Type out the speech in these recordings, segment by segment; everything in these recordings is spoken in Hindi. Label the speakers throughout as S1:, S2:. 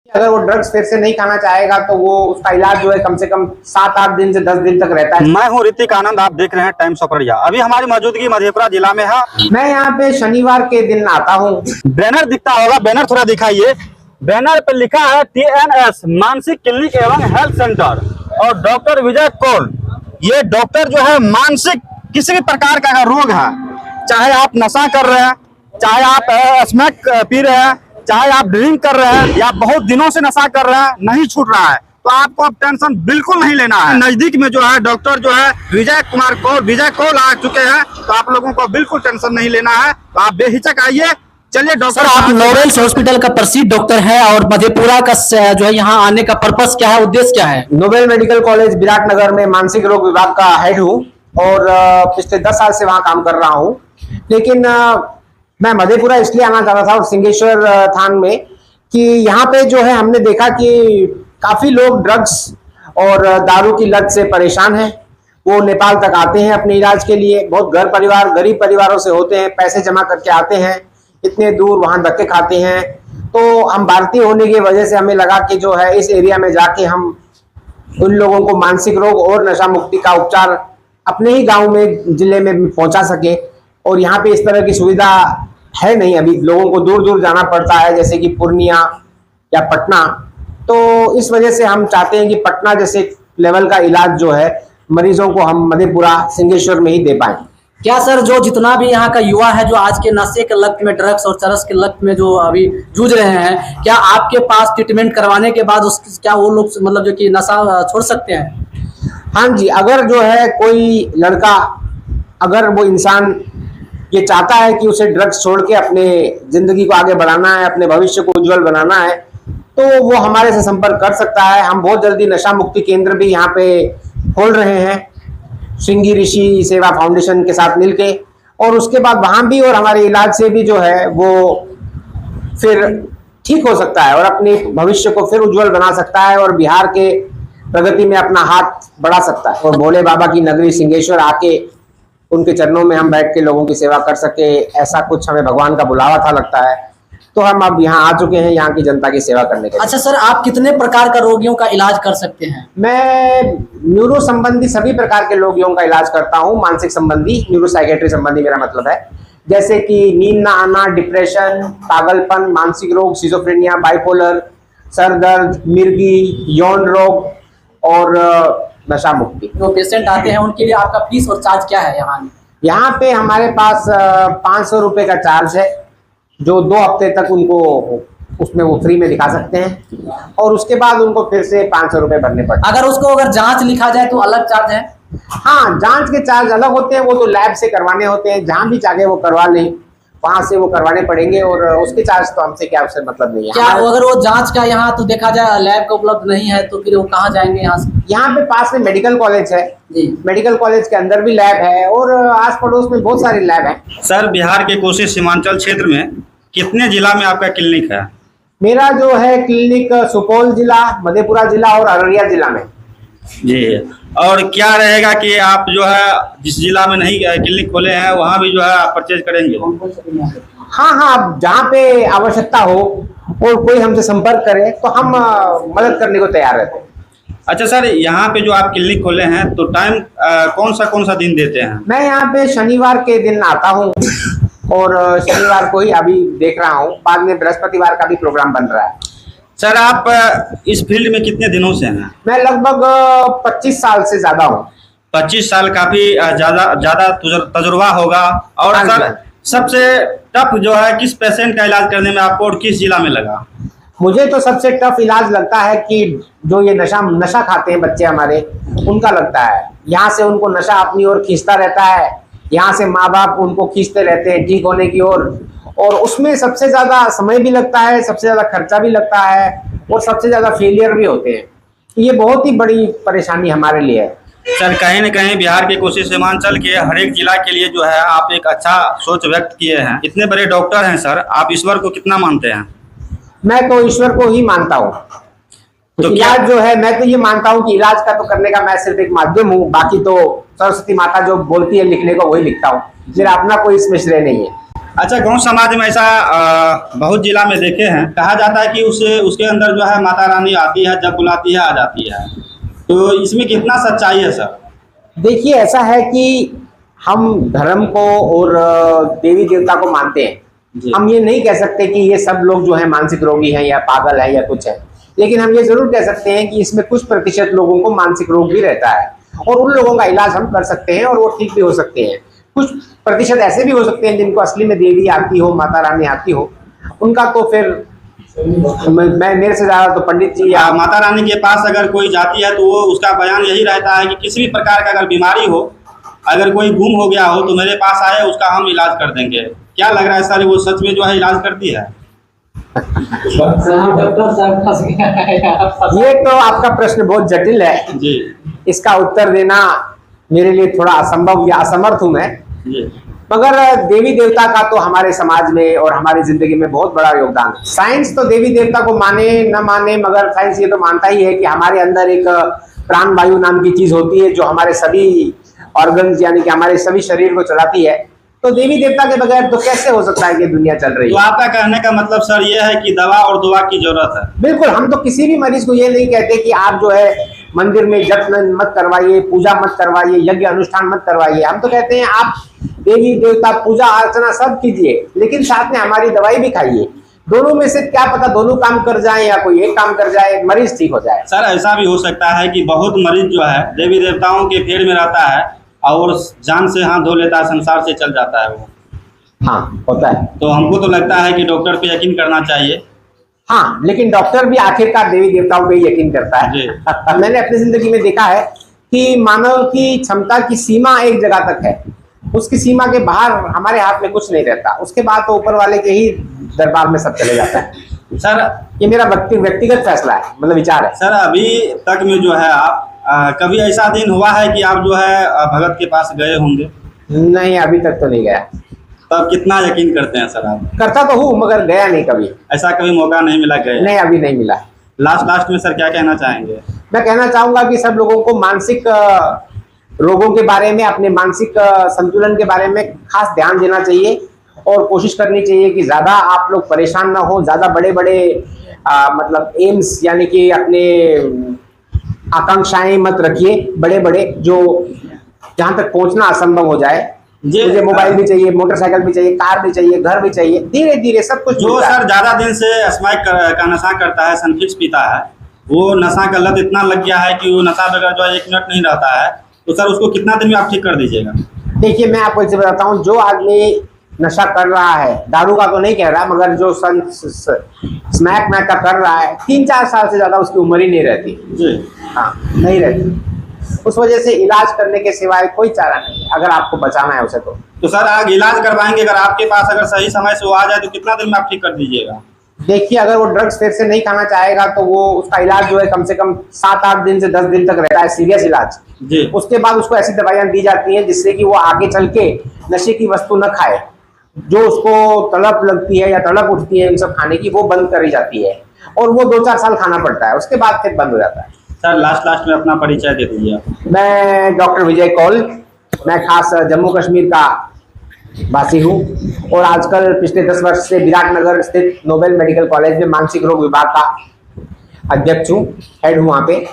S1: अगर वो ड्रग्स फिर से नहीं खाना चाहेगा तो वो उसका इलाज जो है कम से कम 7-8 दिन से 10 दिन तक रहता है।
S2: मैं हूँ ऋतिक आनंद, आप देख रहे हैं टाइम्स ऑफ इंडिया। अभी हमारी मौजूदगी मधेपुरा जिला में है।
S1: मैं यहाँ पे शनिवार के दिन आता हूँ।
S2: बैनर दिखता होगा, बैनर थोड़ा दिखाइए। बैनर पे लिखा है TNS मानसिक क्लिनिक एवं हेल्थ सेंटर और डॉक्टर विजय कौल। ये डॉक्टर जो है मानसिक किसी भी प्रकार का रोग है, चाहे आप नशा कर रहे हैं, चाहे आप स्मोक पी रहे हैं, चाहे आप ड्रिंक कर रहे हैं या बहुत दिनों से नशा कर रहे हैं, नहीं छूट रहा है, तो आपको अब टेंशन बिल्कुल नहीं लेना है। नजदीक में जो है डॉक्टर जो है विजय कौल आ चुके हैं, तो आप लोगों को बिल्कुल टेंशन नहीं लेना है। तो आप बेहिचक आइए। चलिए डॉक्टर,
S3: आप नोबेल्स हॉस्पिटल का प्रसिद्ध डॉक्टर है और मधेपुरा का जो है यहाँ आने का पर्पस क्या है, उद्देश्य क्या है?
S1: नोबेल मेडिकल कॉलेज विराटनगर में मानसिक रोग विभाग का हेड हूँ और पिछले 10 साल से वहाँ काम कर रहा हूँ। लेकिन मैं मधेपुरा इसलिए आना चाहता था और सिंहेश्वर थान में कि यहाँ पे जो है हमने देखा कि काफी लोग ड्रग्स और दारू की लत से परेशान हैं। वो नेपाल तक आते हैं अपने इलाज के लिए, बहुत गरीब परिवारों से होते हैं, पैसे जमा करके आते हैं, इतने दूर वहां धक्के खाते हैं। तो हम भारतीय होने की वजह से हमें लगा कि जो है इस एरिया में जाके हम उन लोगों को मानसिक रोग और नशा मुक्ति का उपचार अपने ही गांव में, जिले में पहुंचा सके। और यहाँ पे इस तरह की सुविधा है नहीं, अभी लोगों को दूर दूर जाना पड़ता है, जैसे कि पूर्णिया या पटना। तो इस वजह से हम चाहते हैं कि पटना जैसे लेवल का इलाज जो है मरीजों को हम मधेपुरा सिंहेश्वर में ही दे पाए।
S3: क्या सर, जो जितना भी यहाँ का युवा है जो आज के नशे के लत में, ड्रग्स और चरस के लत में जो अभी जूझ रहे हैं, क्या आपके पास ट्रीटमेंट करवाने के बाद क्या वो लोग मतलब जो कि नशा छोड़ सकते हैं?
S1: हाँ जी, अगर जो है कोई लड़का, अगर वो इंसान ये चाहता है कि उसे ड्रग्स छोड़ के अपने जिंदगी को आगे बढ़ाना है, अपने भविष्य को उज्जवल बनाना है, तो वो हमारे से संपर्क कर सकता है। हम बहुत जल्दी नशा मुक्ति केंद्र भी यहाँ पे खोल रहे हैं, श्रृंगी ऋषि सेवा फाउंडेशन के साथ मिलके। और उसके बाद वहाँ भी और हमारे इलाज से भी जो है वो फिर ठीक हो सकता है और अपने भविष्य को फिर उज्जवल बना सकता है और बिहार के प्रगति में अपना हाथ बढ़ा सकता है। और भोले बाबा की नगरी सिंहेश्वर आके उनके चरणों में हम बैठ के लोगों की सेवा कर सके, ऐसा कुछ हमें भगवान का बुलावा था लगता है। तो हम अब यहाँ आ चुके हैं यहाँ की जनता की सेवा करने के लिए।
S3: अच्छा सर, आप कितने प्रकार का रोगियों का इलाज कर सकते हैं?
S1: मैं न्यूरो संबंधी सभी प्रकार के रोगियों का इलाज करता हूँ। मानसिक संबंधी, न्यूरो साइकेट्री संबंधी मेरा मतलब है, जैसे कि नींद ना आना, डिप्रेशन, पागलपन, मानसिक रोग, सिजोफ्रेनिया, बाइपोलर, सर दर्द, मिर्गी, यौन रोग और नशा मुक्ति।
S3: जो पेशेंट आते हैं उनके लिए आपका फीस और चार्ज क्या है
S1: यहाँ पे हमारे पास 500 रुपये का चार्ज है, जो 2 हफ्ते तक उनको उसमें वो फ्री में दिखा सकते हैं और उसके बाद उनको फिर से 500 रुपये भरने पड़ते हैं।
S3: अगर जांच लिखा जाए तो अलग चार्ज है?
S1: हाँ, जांच के चार्ज अलग होते हैं, वो तो लैब से करवाने होते हैं, जहाँ भी चाहे वो करवा लें, वहां से वो करवाने पड़ेंगे और उसके चार्ज तो हमसे क्या उससे मतलब नहीं है।
S3: क्या अगर वो जांच का यहाँ तो देखा जाए लैब का उपलब्ध नहीं है तो फिर वो कहाँ जाएंगे? यहाँ से
S1: यहाँ पे पास में मेडिकल कॉलेज है
S3: जी,
S1: मेडिकल कॉलेज के अंदर भी लैब है और आस पड़ोस में बहुत सारी लैब है।
S2: सर, बिहार के कोसी सीमांचल क्षेत्र में कितने जिला में आपका क्लिनिक है?
S1: मेरा जो है क्लिनिक सुपौल जिला, मधेपुरा जिला और अररिया जिला में
S2: जी। और क्या रहेगा कि आप जो है जिस जिला में नहीं क्लिनिक खोले हैं वहाँ भी जो है आप परचेज करेंगे?
S1: हाँ, जहाँ पे आवश्यकता हो और कोई हमसे संपर्क करे तो हम मदद करने को तैयार रहते हैं।
S2: अच्छा सर, यहाँ पे जो आप क्लिनिक खोले हैं तो टाइम कौन सा दिन देते हैं?
S1: मैं यहाँ पे शनिवार के दिन आता हूँ और शनिवार को ही अभी देख रहा हूँ, बाद में बृहस्पतिवार का भी प्रोग्राम बन रहा है।
S2: सर, आप इस फील्ड में कितने दिनों से हैं?
S1: मैं लगभग 25 साल से ज्यादा हूँ।
S2: 25 साल काफी ज्यादा तजुर्बा होगा। और सर, सबसे टफ जो है किस पेशेंट का इलाज करने में आपको और किस जिला में लगा?
S1: मुझे तो सबसे टफ इलाज लगता है कि जो ये नशा खाते हैं बच्चे हमारे, उनका लगता है। यहाँ से उनको नशा अपनी ओर खींचता रहता है, यहाँ से माँ बाप उनको खींचते रहते हैं ठीक होने की ओर, और उसमें सबसे ज्यादा समय भी लगता है, सबसे ज्यादा खर्चा भी लगता है और सबसे ज्यादा फेलियर भी होते हैं। ये बहुत ही बड़ी परेशानी हमारे लिए है।
S2: सर, कहीं न कहीं बिहार के कोसी सीमांचल के हर एक जिला के लिए जो है आप एक अच्छा सोच व्यक्त किए हैं। इतने बड़े डॉक्टर हैं सर, आप ईश्वर को कितना मानते हैं?
S1: मैं तो ईश्वर को ही मानता हूँ। तो इलाज जो है, मैं तो ये मानता हूँ कि इलाज का तो करने का मैं सिर्फ एक माध्यम हूँ, बाकी तो सरस्वती माता जो बोलती है लिखने को वही लिखता हूँ, मेरा अपना कोई इसमें श्रेय नहीं है।
S2: अच्छा, गांव समाज में ऐसा बहुत जिला में देखे हैं, कहा जाता है कि उसके अंदर जो है माता रानी आती है, जब बुलाती है आ जाती है। तो इसमें कितना सच्चाई है सर?
S1: देखिए, ऐसा है कि हम धर्म को और देवी देवता को मानते हैं।
S2: जी।
S1: हम ये नहीं कह सकते कि ये सब लोग जो है मानसिक रोगी हैं या पागल है या कुछ है, लेकिन हम ये जरूर कह सकते हैं कि इसमें कुछ प्रतिशत लोगों को मानसिक रोग भी रहता है और उन लोगों का इलाज हम कर सकते हैं और वो ठीक भी हो सकते हैं। कुछ प्रतिशत ऐसे भी हो सकते हैं जिनको असली में देवी आती हो, माता रानी आती हो, उनका तो फिर मैं मेरे से ज्यादा तो पंडित जी या
S2: माता रानी के पास अगर कोई जाती है तो वो उसका बयान यही रहता है कि किसी भी प्रकार का अगर बीमारी हो, अगर कोई गुम हो गया हो तो मेरे पास आए, उसका हम इलाज कर देंगे। क्या लग रहा है सर, वो सच में जो है इलाज करती है?
S3: डॉक्टर साहब फंस गया।
S1: ये तो आपका प्रश्न बहुत जटिल है
S2: जी
S1: इसका उत्तर देना मेरे लिए थोड़ा असंभव या असमर्थ हूं मैं।
S2: जी।
S1: मगर देवी देवता का तो हमारे समाज में और हमारी जिंदगी में बहुत बड़ा योगदान है। साइंस तो देवी देवता को माने न माने, मगर साइंस ये तो मानता ही है कि हमारे अंदर एक प्राण वायु नाम की चीज होती है जो हमारे सभी ऑर्गन्स यानी कि हमारे सभी शरीर को चलाती है। तो देवी देवता के बगैर तो कैसे हो सकता है कि दुनिया चल रही
S2: तो
S1: है।
S2: आपका कहने का मतलब सर ये है कि दवा और दुआ की जरूरत है?
S1: बिल्कुल, हम तो किसी भी मरीज को ये नहीं कहते कि आप जो है मंदिर में जप मत करवाइए, पूजा मत करवाइए, यज्ञ अनुष्ठान मत करवाइए। हम तो कहते हैं आप देवी देवता पूजा अर्चना सब कीजिए, लेकिन साथ में हमारी दवाई भी खाइए। दोनों में से क्या पता दोनों काम कर जाए या कोई एक काम कर जाए, मरीज ठीक हो जाए।
S2: सर ऐसा भी हो सकता है कि बहुत मरीज जो है देवी देवताओं के फेर में रहता है और जान से हाथ धो लेता है, संसार से चल जाता है वो।
S1: हाँ, होता है।
S2: तो हमको तो लगता है कि डॉक्टर पे यकीन करना चाहिए।
S1: हाँ, लेकिन डॉक्टर भी आखिरकार देवी देवताओं पे यकीन करता है। मैंने अपनी जिंदगी में देखा है कि मानव की क्षमता की सीमा एक जगह तक है, उसकी सीमा के बाहर हमारे हाथ में कुछ नहीं रहता। उसके बाद तो ऊपर वाले के ही दरबार में सब चले जाता है।
S2: सर
S1: ये मेरा व्यक्तिगत फैसला है, मतलब विचार है।
S2: सर अभी तक में जो है आप कभी ऐसा दिन हुआ है कि आप जो है भगत के पास गए होंगे?
S1: नहीं, अभी तक तो नहीं गया।
S2: तब कितना यकीन करते हैं सर आप?
S1: करता तो हूँ मगर गया नहीं कभी।
S2: ऐसा कभी मौका नहीं मिला गए?
S1: नहीं, अभी नहीं मिला।
S2: लास्ट में सर क्या कहना चाहेंगे?
S1: मैं कहना चाहूंगा कि सब लोगों को मानसिक रोगों के बारे में, अपने मानसिक संतुलन के बारे में खास ध्यान देना चाहिए और कोशिश करनी चाहिए कि ज्यादा आप लोग परेशान ना हो, ज्यादा बड़े बड़े मतलब एम्स यानी कि अपने आकांक्षाएं मत रखिए बड़े बड़े, जो जहां तक पहुंचना असंभव हो जाए। मुझे मोबाइल भी चाहिए, मोटरसाइकिल भी चाहिए, कार भी चाहिए, घर भी चाहिए, धीरे धीरे सब कुछ।
S2: जो सर ज्यादा दिन से स्मैक का नशा करता है, सनफिक्स पीता है, वो नशा का लत इतना लग गया है कि वो नशा बगैर जो 1 मिनट नहीं रहता है, तो सर उसको कितना दिन में आप ठीक कर दीजिएगा?
S1: देखिए, मैं आपको इसे बताता हूँ, जो आदमी नशा कर रहा है, दारू का तो नहीं कह रहा, मगर जो स्मैक मैक का कर रहा है, 3-4 साल से ज्यादा उसकी उम्र ही नहीं रहती।
S2: जी
S1: हाँ, नहीं रहती। उस वजह से इलाज करने के सिवाय कोई चारा नहीं है, अगर आपको बचाना है उसे। तो
S2: सर आप इलाज करवाएंगे, अगर आपके पास अगर सही समय से वो आ जाए तो कितना दिन में आप ठीक कर दीजिएगा?
S1: देखिए, अगर वो ड्रग्स फिर से नहीं खाना चाहेगा तो वो उसका इलाज जो है कम से कम 7-8 दिन से 10 दिन तक रहता है, सीरियस इलाज।
S2: जी।
S1: उसके बाद उसको ऐसी दवाइयां दी जाती हैं जिससे कि वो आगे चल के नशे की वस्तु न खाए। जो उसको तड़प लगती है या तड़प उठती है इन सब खाने की, वो बंद करी जाती है और वो 2-4 साल खाना पड़ता है, उसके बाद फिर बंद हो जाता है।
S2: सर लास्ट में अपना परिचय दे दीजिए आप।
S1: मैं डॉक्टर विजय कौल, मैं खास जम्मू कश्मीर का वासी हूँ और आजकल पिछले 10 वर्ष से विराटनगर स्थित नोबेल मेडिकल कॉलेज में मानसिक रोग विभाग का अध्यक्ष हूँ, हेड हूँ वहाँ पे।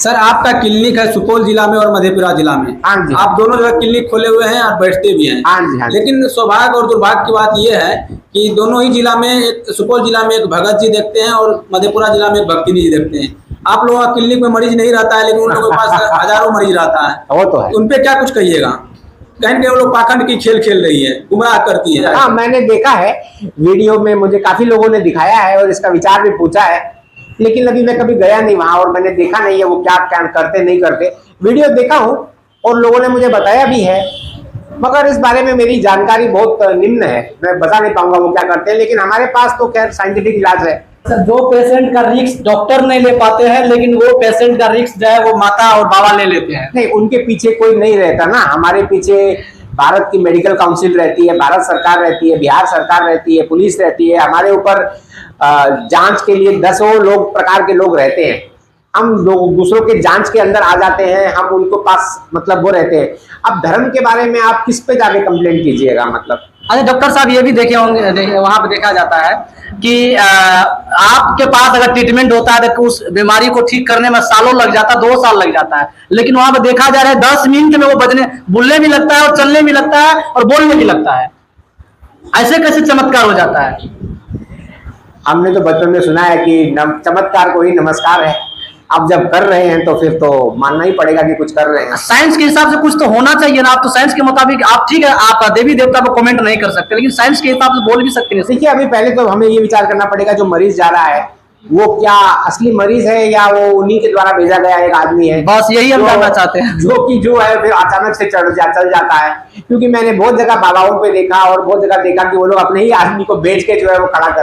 S3: सर आपका क्लिनिक है सुपौल जिला में और मधेपुरा जिला में।
S1: हाँ जी।
S3: आप दोनों जगह क्लिनिक खोले हुए हैं और बैठते भी हैं।
S1: हाँ जी, हाँ जी।
S3: लेकिन सौभाग्य और दुर्भाग्य की बात यह है कि दोनों ही जिला में, एक सुपौल जिला में एक भगत जी देखते हैं और मधेपुरा जिला में एक भक्तिनी जी देखते हैं। आप लोगों का क्लिनिक में मरीज नहीं रहता है, लेकिन उन लोगों के पास हजारों मरीज रहता है।
S1: वो तो है।
S3: उन पे क्या कुछ कहिएगा? कहीं वो लोग पाखंड की खेल खेल रही है, गुमराह करती है।
S1: हाँ, मैंने देखा है वीडियो में, मुझे काफी लोगों ने दिखाया है और इसका विचार भी पूछा है, लेकिन अभी मैं कभी गया नहीं वहां और मैंने देखा नहीं है वो क्या क्या करते नहीं करते। वीडियो देखा हूँ और लोगों ने मुझे बताया भी है, मगर इस बारे में मेरी जानकारी बहुत निम्न है, मैं बता नहीं पाऊंगा वो क्या करते हैं। लेकिन हमारे पास तो खैर साइंटिफिक इलाज है।
S3: जो पेशेंट का रिस्क डॉक्टर नहीं ले पाते हैं, लेकिन वो पेशेंट का रिस्क जो है वो माता और बाबा ले लेते हैं।
S1: नहीं, उनके पीछे कोई नहीं रहता ना, हमारे पीछे भारत की मेडिकल काउंसिल रहती है, भारत सरकार रहती है, बिहार सरकार रहती है, पुलिस रहती है, हमारे ऊपर जांच के लिए 10 प्रकार के लोग रहते हैं। हम लोग दूसरों के जांच के अंदर आ जाते हैं, हम उनको पास मतलब वो रहते हैं। अब धर्म के बारे में आप किस पे जाके कंप्लेंट कीजिएगा मतलब?
S3: अच्छा डॉक्टर साहब ये भी देखे होंगे, वहां पे देखा जाता है कि आपके पास अगर ट्रीटमेंट होता है तो उस बीमारी को ठीक करने में सालों लग जाता है, 2 साल लग जाता है, लेकिन वहां पे देखा जा रहा है 10 मिनट में वो बोलने भी लगता है और चलने भी लगता है और बोलने भी लगता है। ऐसे कैसे चमत्कार हो जाता है?
S1: हमने तो बचपन में सुना है कि चमत्कार को ही नमस्कार है। अब जब कर रहे हैं तो फिर तो मानना ही पड़ेगा कि कुछ कर रहे हैं।
S3: साइंस के हिसाब से कुछ तो होना चाहिए ना। आप तो साइंस के मुताबिक आप ठीक है, आप देवी देवता को कमेंट नहीं कर सकते, लेकिन साइंस के हिसाब से बोल भी सकते हैं।
S1: देखिए अभी पहले तो हमें ये विचार करना पड़ेगा जो मरीज जा रहा है वो क्या असली मरीज है या वो उन्हीं के द्वारा भेजा गया एक आदमी है।
S3: बस यही हम जानना चाहते हैं।
S1: जो है फिर अचानक से चल जाता है। क्योंकि मैंने बहुत जगह बाबाओं पे देखा और बहुत जगह देखा कि वो लोग अपने ही आदमी को बेच के जो है वो खड़ा कर